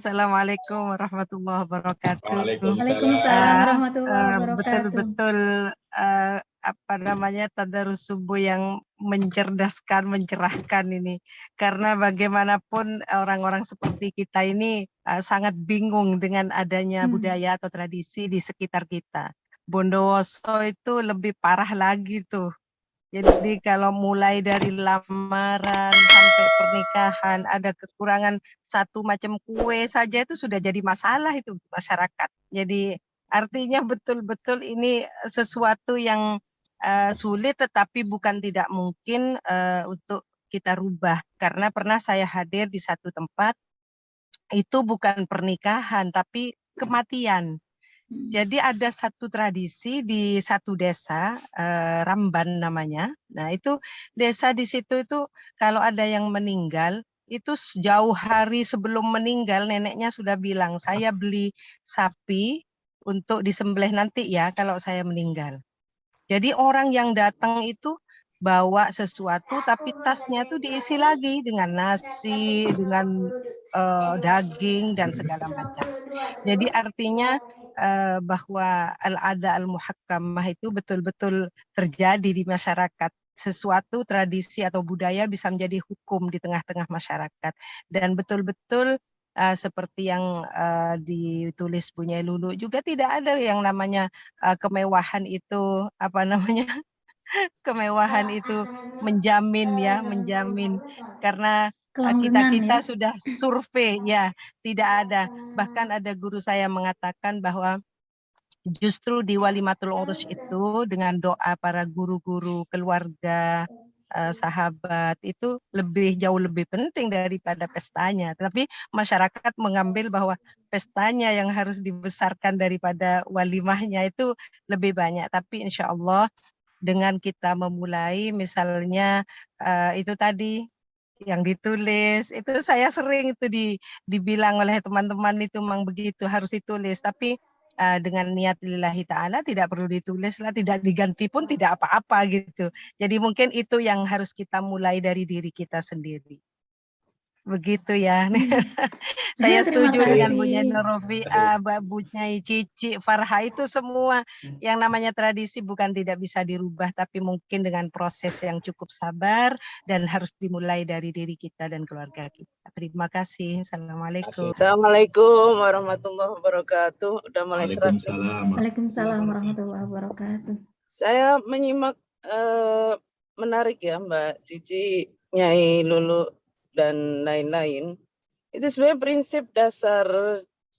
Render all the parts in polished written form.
Assalamualaikum warahmatullahi wabarakatuh. Waalaikumsalam warahmatullahi wabarakatuh. Betul-betul apa namanya tadarus subuh yang mencerdaskan, mencerahkan ini. Karena bagaimanapun orang-orang seperti kita ini sangat bingung dengan adanya budaya atau tradisi di sekitar kita. Bondowoso itu lebih parah lagi tuh. Jadi kalau mulai dari lamaran sampai pernikahan ada kekurangan satu macam kue saja itu sudah jadi masalah itu masyarakat. Jadi artinya betul-betul ini sesuatu yang sulit tetapi bukan tidak mungkin untuk kita rubah. Karena pernah saya hadir di satu tempat itu bukan pernikahan tapi kematian. Jadi ada satu tradisi di satu desa, Ramban namanya. Nah itu desa di situ itu kalau ada yang meninggal, itu jauh hari sebelum meninggal neneknya sudah bilang, "Saya beli sapi untuk disembelih nanti ya kalau saya meninggal." Jadi orang yang datang itu bawa sesuatu tapi tasnya tuh diisi lagi dengan nasi, dengan daging dan segala macam. Jadi artinya bahwa al-ada al-muhakkamah itu betul-betul terjadi di masyarakat. Sesuatu tradisi atau budaya bisa menjadi hukum di tengah-tengah masyarakat. Dan betul-betul seperti yang ditulis Bu Nyai Lulu juga tidak ada yang namanya kemewahan itu apa namanya kemewahan itu menjamin ya, menjamin karena Kelanggengan ya. kita sudah survei ya, tidak ada. Bahkan ada guru saya mengatakan bahwa justru di Walimatul Urus itu dengan doa para guru-guru, keluarga, sahabat itu jauh lebih penting daripada pestanya. Tapi masyarakat mengambil bahwa pestanya yang harus dibesarkan daripada walimahnya itu lebih banyak. Tapi insya Allah dengan kita memulai misalnya itu tadi yang ditulis itu saya sering itu dibilang oleh teman-teman itu memang begitu harus ditulis tapi dengan niat lillahi ta'ala tidak perlu ditulis lah tidak diganti pun tidak apa-apa gitu jadi mungkin itu yang harus kita mulai dari diri kita sendiri begitu ya. Saya Terima setuju dengan Bu Nyai kasih. Norofi, Bu Nyai Cici, Farha itu semua yang namanya tradisi bukan tidak bisa dirubah, tapi mungkin dengan proses yang cukup sabar dan harus dimulai dari diri kita dan keluarga kita. Terima kasih. Assalamualaikum. Assalamualaikum warahmatullahi wabarakatuh. Udah mulai serat nih. Waalaikumsalam warahmatullahi wabarakatuh. Saya menyimak menarik ya Mbak Cici, Nyai Lulu dan lain-lain. Itu sebenarnya prinsip dasar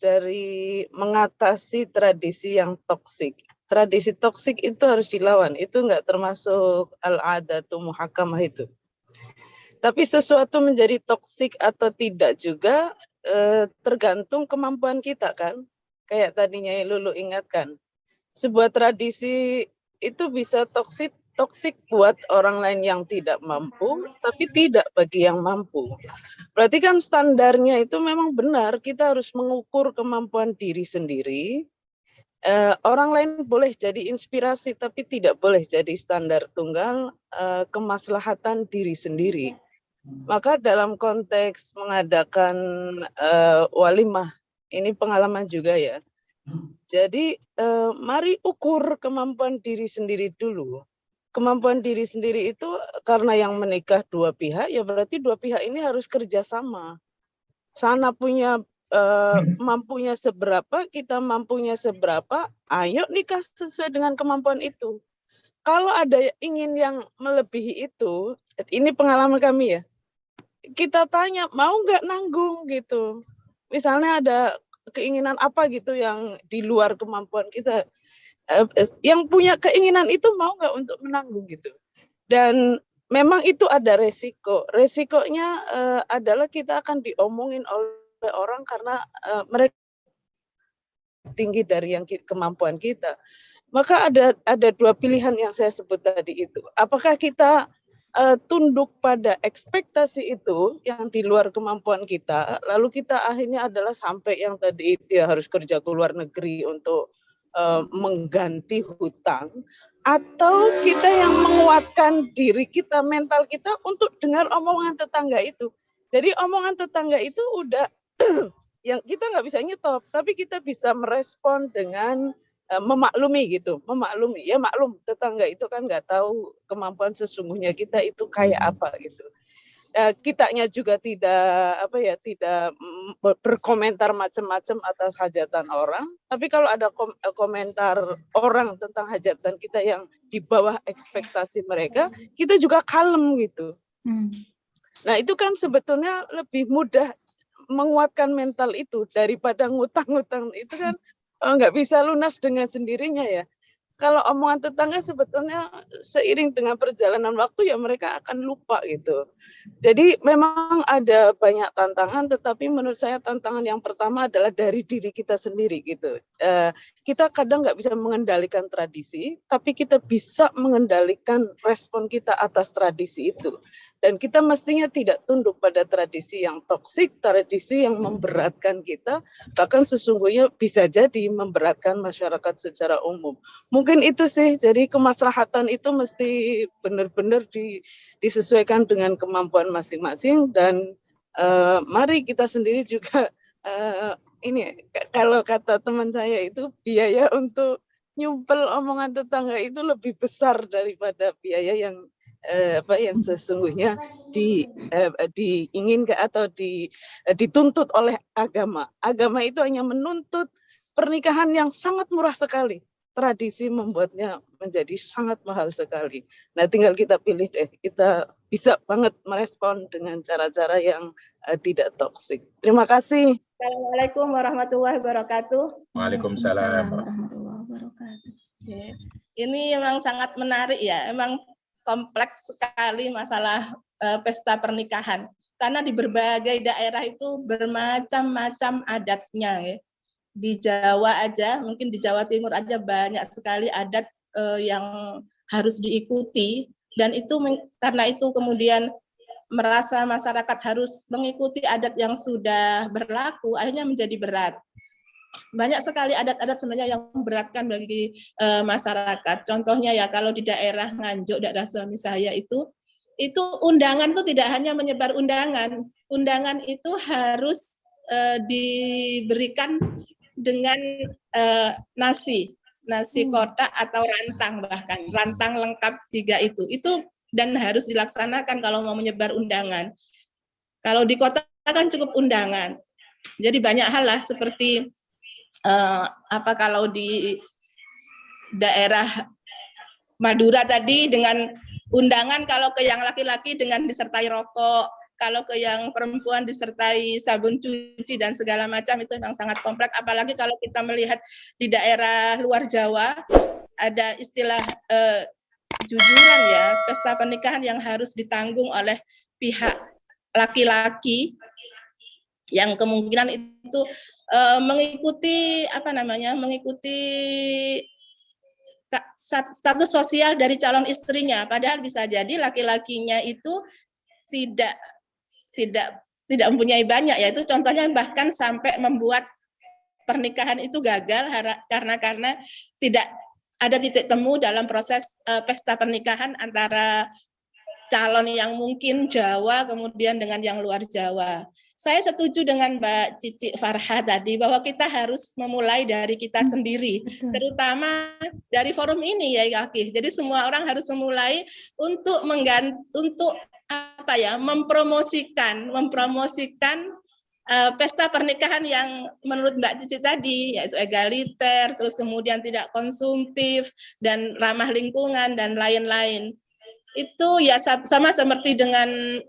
dari mengatasi tradisi yang toksik. Tradisi toksik itu harus dilawan. Itu enggak termasuk al-adatu muhakkamah itu. Tapi sesuatu menjadi toksik atau tidak juga tergantung kemampuan kita kan. Kayak tadinya Lulu ingatkan. Sebuah tradisi itu bisa toksik buat orang lain yang tidak mampu, tapi tidak bagi yang mampu. Berarti kan standarnya itu memang benar, kita harus mengukur kemampuan diri sendiri. Orang lain boleh jadi inspirasi, tapi tidak boleh jadi standar tunggal kemaslahatan diri sendiri. Maka dalam konteks mengadakan walimah, ini pengalaman juga ya. Jadi mari ukur kemampuan diri sendiri dulu. Kemampuan diri sendiri itu karena yang menikah dua pihak, ya berarti dua pihak ini harus kerjasama. Sana punya mampunya seberapa, kita mampunya seberapa, ayo nikah sesuai dengan kemampuan itu. Kalau ada ingin yang melebihi itu, ini pengalaman kami ya, kita tanya mau nggak nanggung gitu. Misalnya ada keinginan apa gitu yang di luar kemampuan kita, yang punya keinginan itu mau nggak untuk menanggung gitu. Dan memang itu ada resiko. Resikonya adalah kita akan diomongin oleh orang karena mereka tinggi dari yang kemampuan kita. Maka ada dua pilihan yang saya sebut tadi itu. Apakah kita tunduk pada ekspektasi itu yang di luar kemampuan kita, lalu kita akhirnya adalah sampai yang tadi dia harus kerja ke luar negeri untuk mengganti hutang, atau kita yang menguatkan diri kita, mental kita untuk dengar omongan tetangga itu. Jadi omongan tetangga itu udah yang kita nggak bisa nyetop, tapi kita bisa merespon dengan memaklumi gitu, memaklumi. Ya maklum, tetangga itu kan nggak tahu kemampuan sesungguhnya kita itu kayak apa gitu. Kitanya juga tidak berkomentar macam-macam atas hajatan orang, tapi kalau ada komentar orang tentang hajatan kita yang di bawah ekspektasi mereka, kita juga kalem gitu. Nah itu kan sebetulnya lebih mudah menguatkan mental itu daripada ngutang-ngutang itu kan nggak bisa lunas dengan sendirinya ya. Kalau omongan tetangga sebetulnya seiring dengan perjalanan waktu ya mereka akan lupa gitu. Jadi memang ada banyak tantangan, tetapi menurut saya tantangan yang pertama adalah dari diri kita sendiri gitu. Kita kadang nggak bisa mengendalikan tradisi, tapi kita bisa mengendalikan respon kita atas tradisi itu. Dan kita mestinya tidak tunduk pada tradisi yang toksik, tradisi yang memberatkan kita, bahkan sesungguhnya bisa jadi memberatkan masyarakat secara umum. Mungkin itu sih, jadi kemaslahatan itu mesti benar-benar disesuaikan dengan kemampuan masing-masing dan mari kita sendiri juga ini kalau kata teman saya itu biaya untuk nyumpel omongan tetangga itu lebih besar daripada biaya yang sesungguhnya diinginkan atau dituntut oleh agama. Agama itu hanya menuntut pernikahan yang sangat murah sekali. Tradisi membuatnya menjadi sangat mahal sekali. Nah, tinggal kita pilih deh. Kita bisa banget merespon dengan cara-cara yang tidak toksik. Terima kasih. Assalamualaikum warahmatullahi wabarakatuh. Waalaikumsalam warahmatullahi wabarakatuh. Ini memang sangat menarik ya. Emang kompleks sekali masalah pesta pernikahan. Karena di berbagai daerah itu bermacam-macam adatnya ya. Di Jawa aja, mungkin di Jawa Timur aja banyak sekali adat yang harus diikuti, dan itu karena itu kemudian merasa masyarakat harus mengikuti adat yang sudah berlaku, akhirnya menjadi berat. Banyak sekali adat-adat sebenarnya yang memberatkan bagi masyarakat. Contohnya ya kalau di daerah Nganjuk, daerah suami saya itu undangan itu tidak hanya menyebar undangan. Undangan itu harus diberikan dengan nasi kotak atau rantang, bahkan rantang lengkap 3 itu dan harus dilaksanakan kalau mau menyebar undangan. Kalau di kota kan cukup undangan. Jadi banyak hal lah seperti kalau di daerah Madura tadi dengan undangan, kalau ke yang laki-laki dengan disertai rokok, kalau ke yang perempuan disertai sabun cuci dan segala macam, itu memang sangat kompleks. Apalagi kalau kita melihat di daerah luar Jawa ada istilah jujuran ya, pesta pernikahan yang harus ditanggung oleh pihak laki-laki yang kemungkinan itu mengikuti status sosial dari calon istrinya, padahal bisa jadi laki-lakinya itu tidak mempunyai banyak, yaitu contohnya bahkan sampai membuat pernikahan itu gagal karena tidak ada titik temu dalam proses pesta pernikahan antara calon yang mungkin Jawa kemudian dengan yang luar Jawa. Saya setuju dengan Mbak Cici Farha tadi bahwa kita harus memulai dari kita sendiri, terutama dari forum ini ya Kaki. Jadi semua orang harus memulai untuk mempromosikan pesta pernikahan yang menurut Mbak Cici tadi, yaitu egaliter, terus kemudian tidak konsumtif dan ramah lingkungan dan lain-lain. Itu ya sama seperti dengan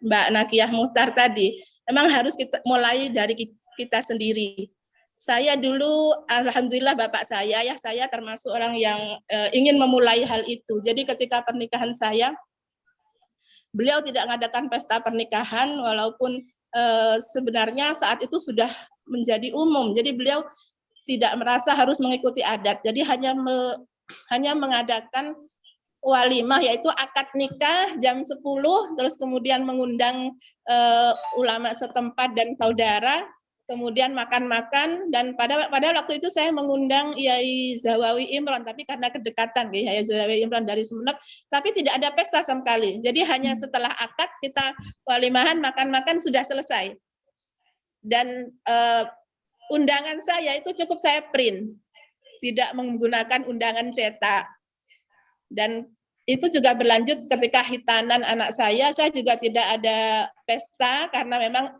Mbak Nakiyah Muhtar tadi, memang harus kita mulai dari kita sendiri. Saya dulu, alhamdulillah bapak saya termasuk orang yang ingin memulai hal itu. Jadi ketika pernikahan saya, beliau tidak mengadakan pesta pernikahan, walaupun sebenarnya saat itu sudah menjadi umum. Jadi beliau tidak merasa harus mengikuti adat. Jadi hanya mengadakan walimah, yaitu akad nikah jam 10, terus kemudian mengundang ulama setempat dan saudara, kemudian makan-makan, dan pada waktu itu saya mengundang Yai Zawawi Imron, tapi karena kedekatan Yai Zawawi Imron dari Sumeneb, tapi tidak ada pesta sama sekali. Jadi hanya setelah akad kita walimahan, makan-makan, sudah selesai. dan undangan saya itu cukup saya print, tidak menggunakan undangan cetak. Dan itu juga berlanjut ketika hitanan anak saya juga tidak ada pesta karena memang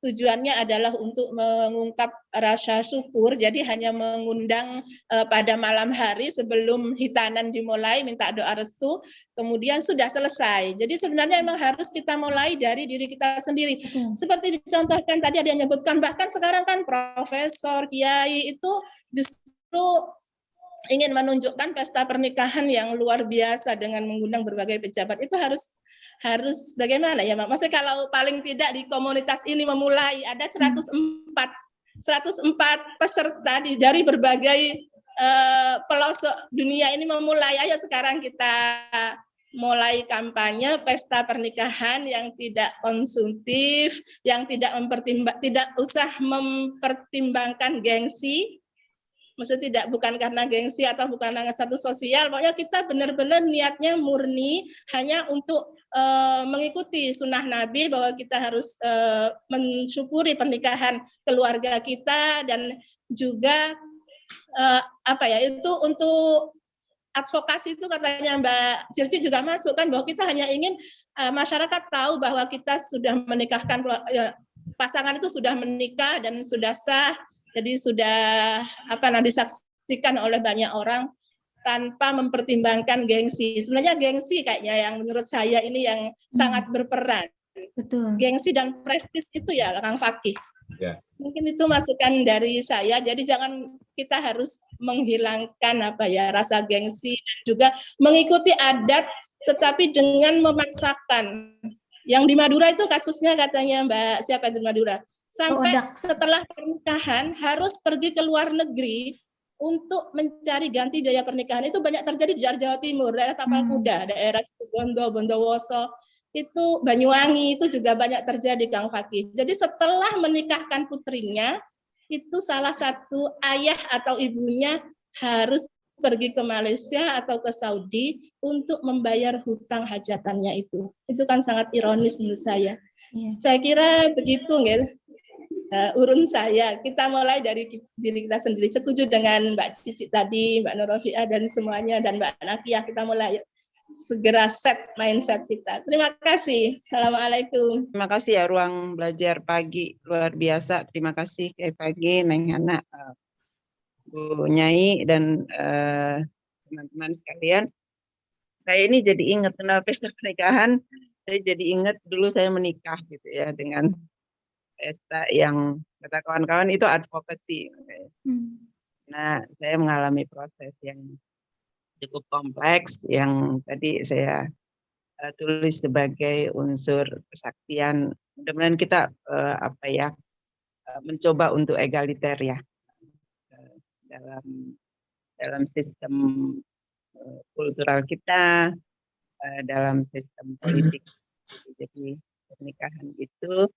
tujuannya adalah untuk mengungkap rasa syukur, jadi hanya mengundang pada malam hari sebelum hitanan dimulai, minta doa restu, kemudian sudah selesai. Jadi sebenarnya memang harus kita mulai dari diri kita sendiri. Seperti dicontohkan tadi ada yang menyebutkan, bahkan sekarang kan profesor, kiai itu justru ingin menunjukkan pesta pernikahan yang luar biasa dengan mengundang berbagai pejabat. Itu harus bagaimana ya, Mbak? Maksudnya kalau paling tidak di komunitas ini memulai ada 104 peserta dari berbagai pelosok dunia ini memulai, ayo sekarang kita mulai kampanye pesta pernikahan yang tidak konsumtif, yang tidak usah mempertimbangkan gengsi. Maksudnya bukan karena gengsi atau bukan karena status sosial, pokoknya kita benar-benar niatnya murni hanya untuk mengikuti sunnah Nabi bahwa kita harus mensyukuri pernikahan keluarga kita, dan juga itu untuk advokasi itu katanya Mbak Jirti juga masuk kan, bahwa kita hanya ingin masyarakat tahu bahwa kita sudah menikahkan, pasangan itu sudah menikah dan sudah sah. Jadi sudah disaksikan oleh banyak orang tanpa mempertimbangkan gengsi. Sebenarnya gengsi kayaknya yang menurut saya ini yang sangat berperan. Betul. Gengsi dan prestis itu ya Kang Fakih. Ya. Mungkin itu masukan dari saya. Jadi jangan kita harus menghilangkan rasa gengsi dan juga mengikuti adat tetapi dengan memaksakan. Yang di Madura itu kasusnya katanya Mbak siapa di Madura? Sampai setelah pernikahan harus pergi ke luar negeri untuk mencari ganti biaya pernikahan. Itu banyak terjadi di daerah Jawa Timur, daerah Tapal Kuda, daerah Situbondo, Bondowoso, itu Banyuwangi, itu juga banyak terjadi Kang Fakih. Jadi setelah menikahkan putrinya, itu salah satu ayah atau ibunya harus pergi ke Malaysia atau ke Saudi untuk membayar hutang hajatannya itu. Itu kan sangat ironis menurut saya. Saya kira begitu nggak? Urun saya, kita mulai dari diri kita sendiri. Setuju dengan Mbak Cici tadi, Mbak Nurrofiah dan semuanya, dan Mbak Nakiah, kita mulai segera set mindset kita. Terima kasih. Assalamualaikum. Terima kasih ya Ruang Belajar Pagi, luar biasa. Terima kasih Kiai Pagi, Neng Hana, Bu Nyai, dan teman-teman sekalian. Saya ini jadi ingat kenal pesta pernikahan. Saya jadi ingat dulu saya menikah gitu ya dengan pesta yang kata kawan-kawan itu advokasi. Nah, saya mengalami proses yang cukup kompleks yang tadi saya tulis sebagai unsur kesaktian. Mudah-mudahan kita mencoba untuk egaliter ya dalam sistem kultural kita, dalam sistem politik. Jadi pernikahan itu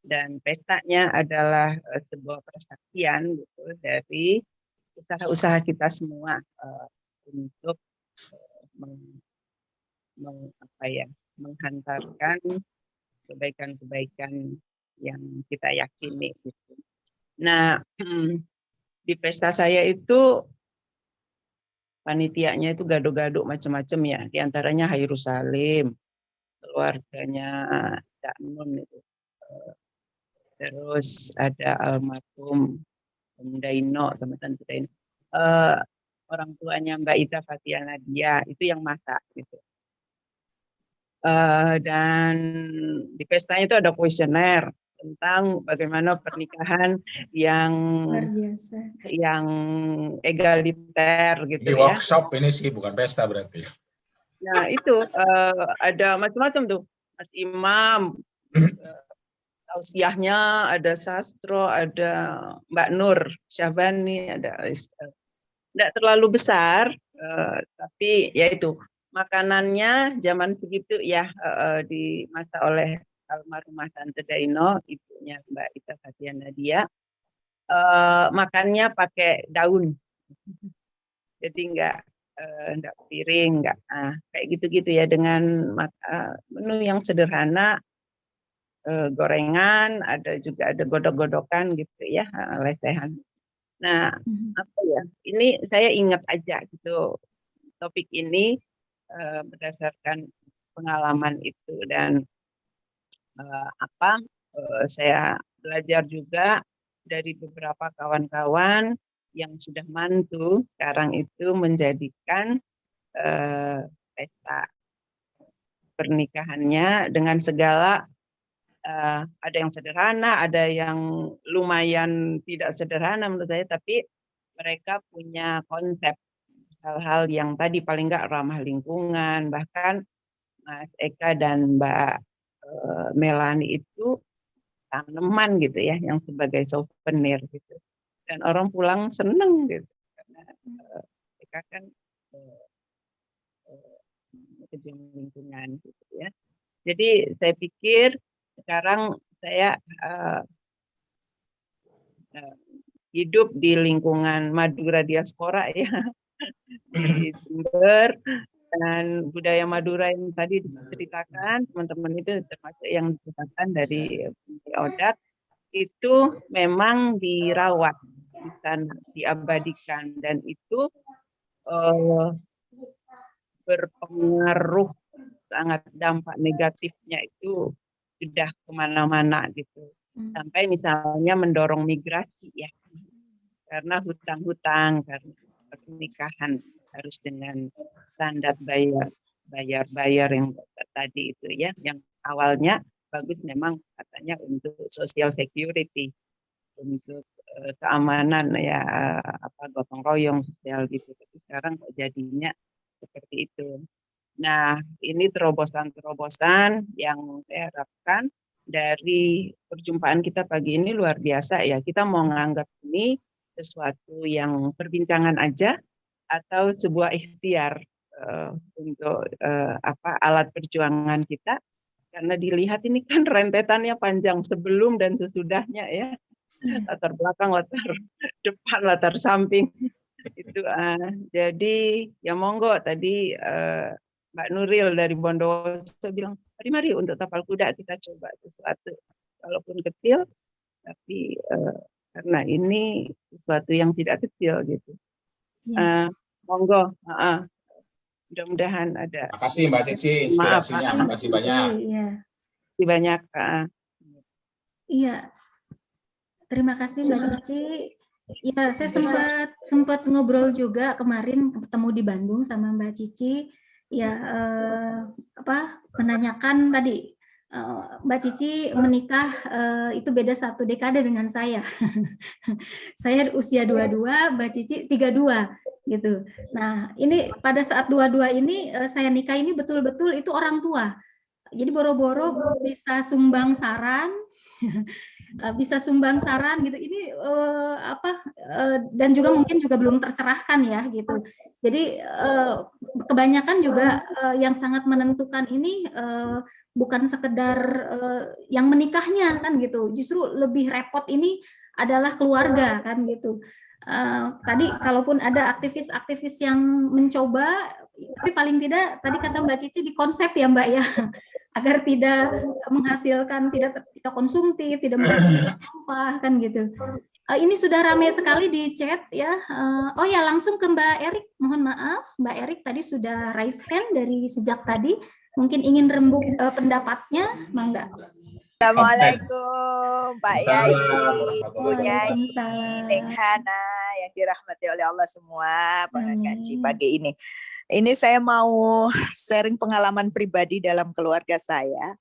dan pestanya adalah sebuah persaktian gitu dari usaha-usaha kita semua untuk menghantarkan kebaikan-kebaikan yang kita yakini gitu. Nah, di pesta saya itu panitianya itu gado-gado macam-macam ya, di antaranya Hairus Salim, keluarganya Cak Nun itu. Terus ada almarhum Daino sama Tante Daino. Orang tuanya Mbak Ita Fatia Nadia itu yang masak gitu. Dan di pestanya itu ada kuesioner tentang bagaimana pernikahan yang egaliter gitu. Di workshop ini sih bukan pesta berarti. Nah itu ada macam-macam tuh, Mas Imam. Tausiahnya ada Sastro, ada Mbak Nur Syahbani, ada tidak terlalu besar, tapi ya itu makanannya zaman segitu ya dimasak oleh almarhumah Tante Daino, ibunya Mbak Ita Fatia Nadia. Makannya pakai daun, jadi enggak piring, enggak kayak gitu-gitu ya, dengan menu yang sederhana. gorengan, ada godok-godokan gitu ya, lesehan. Nah, apa ya? Ini saya ingat aja gitu topik ini berdasarkan pengalaman itu dan saya belajar juga dari beberapa kawan-kawan yang sudah mantu sekarang itu menjadikan pesta pernikahannya dengan segala ada yang sederhana, ada yang lumayan tidak sederhana menurut saya, tapi mereka punya konsep hal-hal yang tadi paling nggak ramah lingkungan, bahkan Mas Eka dan Mbak Melani itu tanaman gitu ya, yang sebagai souvenir gitu. Dan orang pulang seneng gitu, karena Eka kan pejuang lingkungan gitu ya. Jadi saya pikir sekarang saya hidup di lingkungan Madura diaspora ya, di Jember, dan budaya Madura yang tadi diceritakan, teman-teman itu termasuk yang diceritakan dari Odak, itu memang dirawat di sana, diabadikan, dan itu berpengaruh sangat, dampak negatifnya itu sudah kemana-mana gitu. Sampai misalnya mendorong migrasi ya, karena hutang-hutang, karena pernikahan harus dengan standar bayar yang tadi itu ya, yang awalnya bagus memang katanya untuk social security, untuk keamanan ya, gotong royong sosial gitu, tapi sekarang kok jadinya seperti itu. Nah, ini terobosan-terobosan yang saya harapkan dari perjumpaan kita pagi ini luar biasa ya. Kita mau menganggap ini sesuatu yang perbincangan aja atau sebuah ikhtiar untuk alat perjuangan kita, karena dilihat ini kan rentetannya panjang sebelum dan sesudahnya ya, latar belakang, latar depan, latar samping itu. Jadi ya monggo, tadi Mbak Nuril dari Bondowoso bilang, mari untuk tapal kuda kita coba sesuatu walaupun kecil, tapi karena ini sesuatu yang tidak kecil gitu. Monggo, mudah-mudahan ada. Terima kasih Mbak Cici, inspirasinya. Terima kasih banyak. Terima banyak. Iya, terima kasih Mbak Cici. Ya, saya sempat ngobrol juga kemarin, ketemu di Bandung sama Mbak Cici. Ya, menanyakan tadi Mbak Cici menikah itu beda 1 dekade dengan saya. Saya usia 22, Mbak Cici 32 gitu. Nah, ini pada saat 22 ini saya nikah ini betul-betul itu orang tua. Jadi boro-boro bisa sumbang saran. Bisa sumbang saran gitu. Ini dan juga mungkin juga belum tercerahkan ya gitu. Jadi kebanyakan juga yang sangat menentukan ini bukan sekedar yang menikahnya kan gitu. Justru lebih repot ini adalah keluarga kan gitu. Tadi kalaupun ada aktivis-aktivis yang mencoba, tapi paling tidak tadi kata Mbak Cici di konsep ya Mbak ya, agar tidak menghasilkan, tidak konsumtif, tidak menghasilkan sampah kan gitu. Ini sudah ramai sekali di chat ya. Oh ya, langsung ke Mbak Erik. Mohon maaf, Mbak Erik tadi sudah raise hand dari sejak tadi. Mungkin ingin rembuk pendapatnya, mangga. Assalamualaikum Pak Yai, Bu Nyai, Waalaikumsalam. Neng Hana yang dirahmati oleh Allah semua, pengaji pagi ini. Ini saya mau sharing pengalaman pribadi dalam keluarga saya.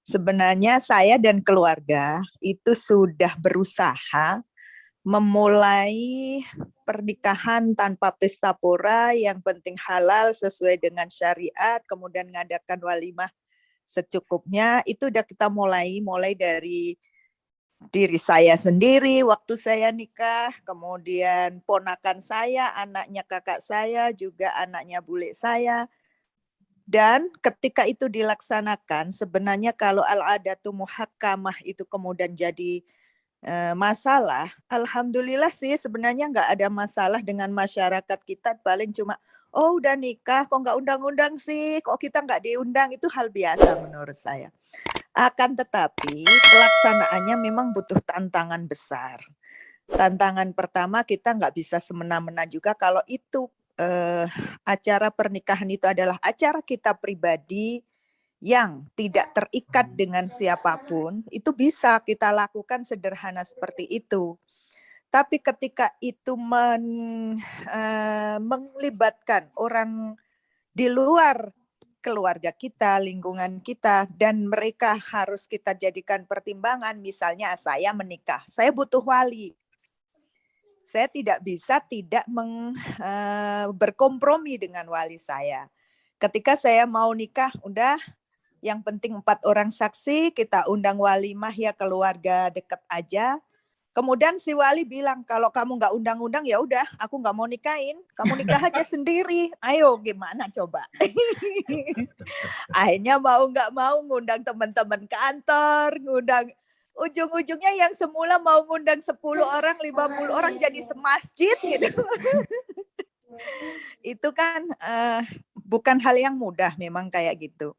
Sebenarnya saya dan keluarga itu sudah berusaha memulai pernikahan tanpa pesta pora, yang penting halal sesuai dengan syariat, kemudian mengadakan walimah secukupnya. Itu udah kita mulai dari diri saya sendiri waktu saya nikah, kemudian ponakan saya, anaknya kakak saya, juga anaknya bule saya. Dan ketika itu dilaksanakan, sebenarnya kalau al-adatu muhakkamah itu kemudian jadi masalah, alhamdulillah sih sebenarnya nggak ada masalah dengan masyarakat kita. Paling cuma, oh udah nikah kok nggak undang-undang sih, kok kita nggak diundang, itu hal biasa menurut saya. Akan tetapi pelaksanaannya memang butuh tantangan besar. Tantangan pertama, kita nggak bisa semena-mena juga kalau itu acara pernikahan itu adalah acara kita pribadi yang tidak terikat dengan siapapun, itu bisa kita lakukan sederhana seperti itu. Tapi ketika itu melibatkan orang di luar keluarga kita, lingkungan kita, dan mereka harus kita jadikan pertimbangan. Misalnya saya menikah, saya butuh wali. Saya tidak bisa tidak berkompromi dengan wali saya. Ketika saya mau nikah, udah yang penting 4 orang saksi, kita undang walimah ya keluarga dekat aja. Kemudian si wali bilang, kalau kamu nggak undang-undang ya udah, aku nggak mau nikahin. Kamu nikah aja sendiri. Ayo gimana coba? Akhirnya mau nggak mau ngundang teman-teman kantor, ngundang ujung-ujungnya yang semula mau ngundang 10 orang, 50 orang jadi semasjid gitu. Itu kan bukan hal yang mudah memang kayak gitu.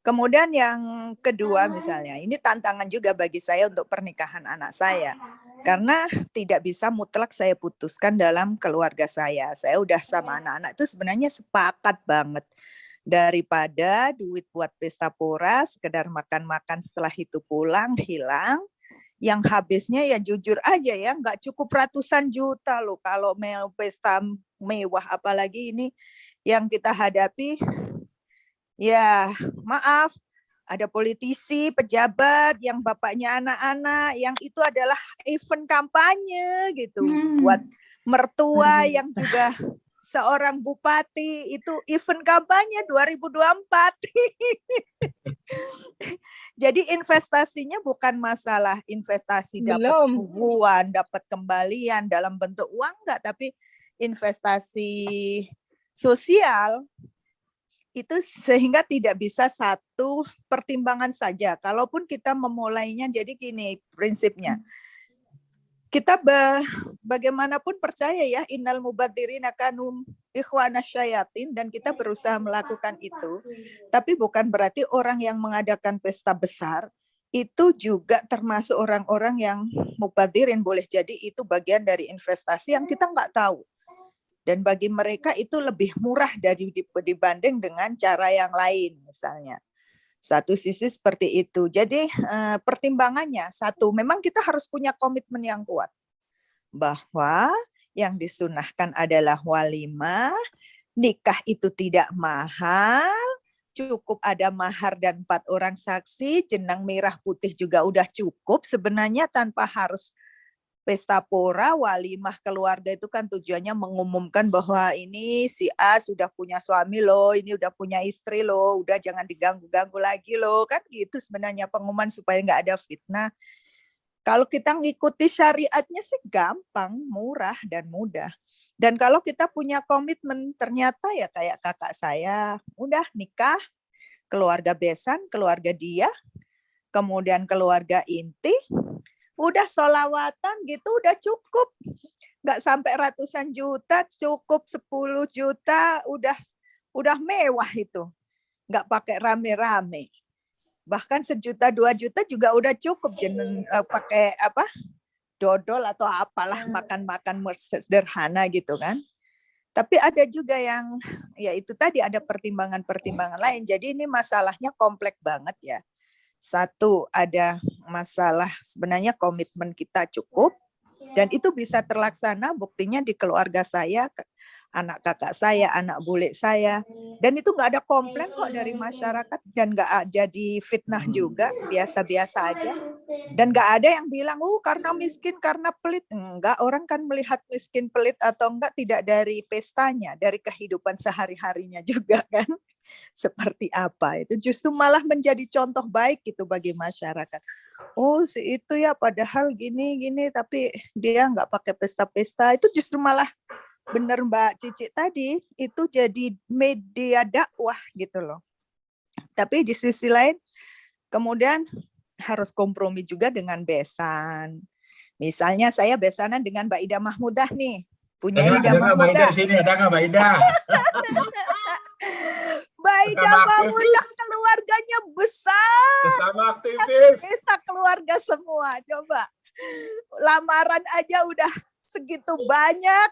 Kemudian yang kedua misalnya, ini tantangan juga bagi saya untuk pernikahan anak saya. Karena tidak bisa mutlak saya putuskan dalam keluarga saya. Saya udah sama anak-anak itu sebenarnya sepakat banget. Daripada duit buat pesta pora, sekedar makan-makan setelah itu pulang, hilang. Yang habisnya ya jujur aja ya, nggak cukup ratusan juta loh. Kalau mau pesta mewah apalagi ini yang kita hadapi. Ya, maaf, ada politisi, pejabat, yang bapaknya anak-anak, yang itu adalah event kampanye gitu. Buat mertua yang juga seorang bupati, itu event kampanye 2024. Jadi investasinya bukan masalah investasi dapat uang, dapat kembalian dalam bentuk uang enggak, tapi investasi sosial. Itu sehingga tidak bisa satu pertimbangan saja. Kalaupun kita memulainya, jadi gini prinsipnya. Kita bagaimanapun percaya ya, innal mubadzirina kanu ikhwanas syayatin, dan kita berusaha melakukan itu. Tapi bukan berarti orang yang mengadakan pesta besar, itu juga termasuk orang-orang yang mubadzirin. Boleh jadi itu bagian dari investasi yang kita nggak tahu. Dan bagi mereka itu lebih murah dibanding dengan cara yang lain misalnya. Satu sisi seperti itu. Jadi pertimbangannya satu, memang kita harus punya komitmen yang kuat. Bahwa yang disunahkan adalah walimah, nikah itu tidak mahal, cukup ada mahar dan 4 orang saksi, jenang merah putih juga udah cukup sebenarnya tanpa harus pesta pora. Walimah keluarga itu kan tujuannya mengumumkan bahwa ini si A sudah punya suami loh, ini udah punya istri loh, udah jangan diganggu-ganggu lagi loh, kan gitu sebenarnya pengumuman supaya nggak ada fitnah. Kalau kita ngikuti syariatnya sih gampang, murah dan mudah. Dan kalau kita punya komitmen, ternyata ya kayak kakak saya, udah nikah, keluarga besan, keluarga dia, kemudian keluarga inti, udah sholawatan gitu udah cukup. Nggak sampai ratusan juta, cukup 10 juta udah mewah itu. Nggak pakai rame-rame. Bahkan 1 juta 2 juta juga udah cukup, pakai apa? Dodol atau apalah, makan-makan sederhana gitu kan. Tapi ada juga yang ya itu tadi ada pertimbangan-pertimbangan lain. Jadi ini masalahnya kompleks banget ya. Satu, ada masalah sebenarnya komitmen kita cukup dan itu bisa terlaksana, buktinya di keluarga saya, anak kakak saya, anak bule saya, dan itu nggak ada komplain kok dari masyarakat dan nggak jadi fitnah juga, biasa-biasa aja. Dan nggak ada yang bilang, karena miskin, karena pelit. Enggak, orang kan melihat miskin, pelit atau enggak tidak dari pestanya, dari kehidupan sehari-harinya juga kan. Seperti apa, itu justru malah menjadi contoh baik itu bagi masyarakat. Oh si itu ya padahal gini tapi dia nggak pakai pesta-pesta, itu justru malah benar Mbak Cici tadi, itu jadi media dakwah gitu loh. Tapi di sisi lain kemudian harus kompromi juga dengan besan. Misalnya saya besanan dengan Mbak Ida Mahmudah nih, punya Ida Mahmudah. Mbak Ida sini, ada nggak Mbak Ida? Mbak Ida Mahmudah keluarganya jumlahnya besar. Sesama aktivis. Bisa keluarga semua. Coba lamaran aja udah segitu banyak.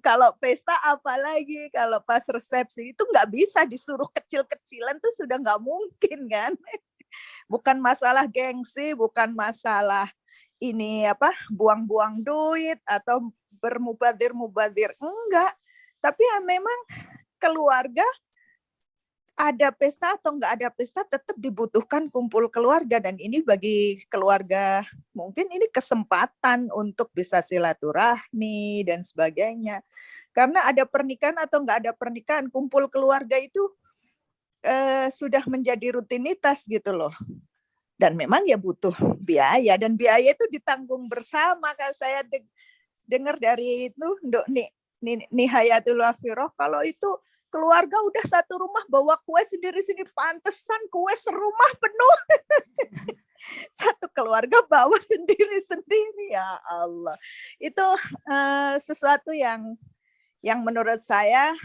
Kalau pesta apalagi, kalau pas resepsi itu nggak bisa disuruh kecil-kecilan tuh sudah nggak mungkin kan. Bukan masalah gengsi, bukan masalah ini apa buang-buang duit atau bermubadir-mubadir, enggak. Tapi ya memang keluarga ada pesta atau enggak ada pesta tetap dibutuhkan kumpul keluarga, dan ini bagi keluarga mungkin ini kesempatan untuk bisa silaturahmi dan sebagainya. Karena ada pernikahan atau enggak ada pernikahan, kumpul keluarga itu sudah menjadi rutinitas gitu loh. Dan memang ya butuh biaya, dan biaya itu ditanggung bersama. Kan saya dengar dari itu Nihayatul Wafiroh, kalau itu keluarga udah satu rumah bawa kue sendiri-sendiri, pantesan kue serumah penuh. Satu keluarga bawa sendiri-sendiri, ya Allah. Itu sesuatu yang menurut saya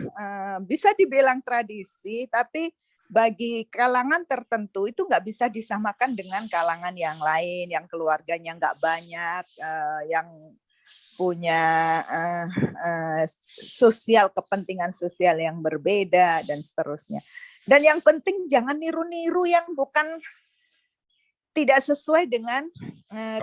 bisa dibilang tradisi, tapi bagi kalangan tertentu itu nggak bisa disamakan dengan kalangan yang lain, yang keluarganya nggak banyak, yang punya sosial, kepentingan sosial yang berbeda dan seterusnya. Dan yang penting jangan niru-niru yang bukan tidak sesuai dengan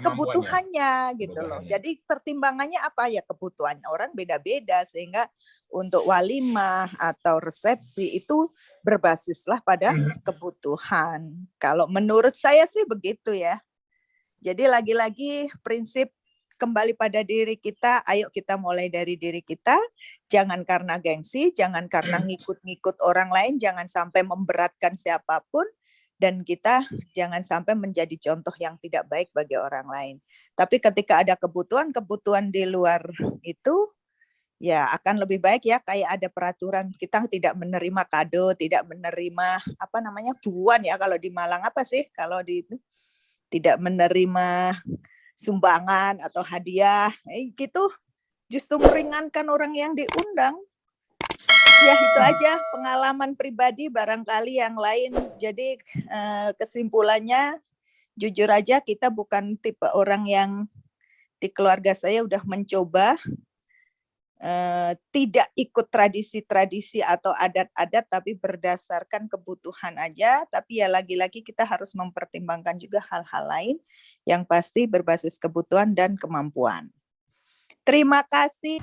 kebutuhannya gitu loh. Jadi pertimbangannya apa ya, kebutuhan orang beda-beda, sehingga untuk walimah atau resepsi itu berbasislah pada kebutuhan. Kalau menurut saya sih begitu ya. Jadi lagi-lagi prinsip kembali pada diri kita, ayo kita mulai dari diri kita, jangan karena gengsi, jangan karena ngikut-ngikut orang lain, jangan sampai memberatkan siapapun, dan kita jangan sampai menjadi contoh yang tidak baik bagi orang lain. Tapi ketika ada kebutuhan di luar itu, ya akan lebih baik ya kayak ada peraturan, kita tidak menerima kado, tidak menerima apa namanya buan ya kalau di Malang, apa sih kalau di itu, tidak menerima sumbangan atau hadiah, gitu justru meringankan orang yang diundang. Ya itu aja pengalaman pribadi, barangkali yang lain. Jadi kesimpulannya jujur aja kita bukan tipe orang yang di keluarga saya udah mencoba tidak ikut tradisi-tradisi atau adat-adat, tapi berdasarkan kebutuhan aja. Tapi ya lagi-lagi kita harus mempertimbangkan juga hal-hal lain yang pasti berbasis kebutuhan dan kemampuan. Terima kasih.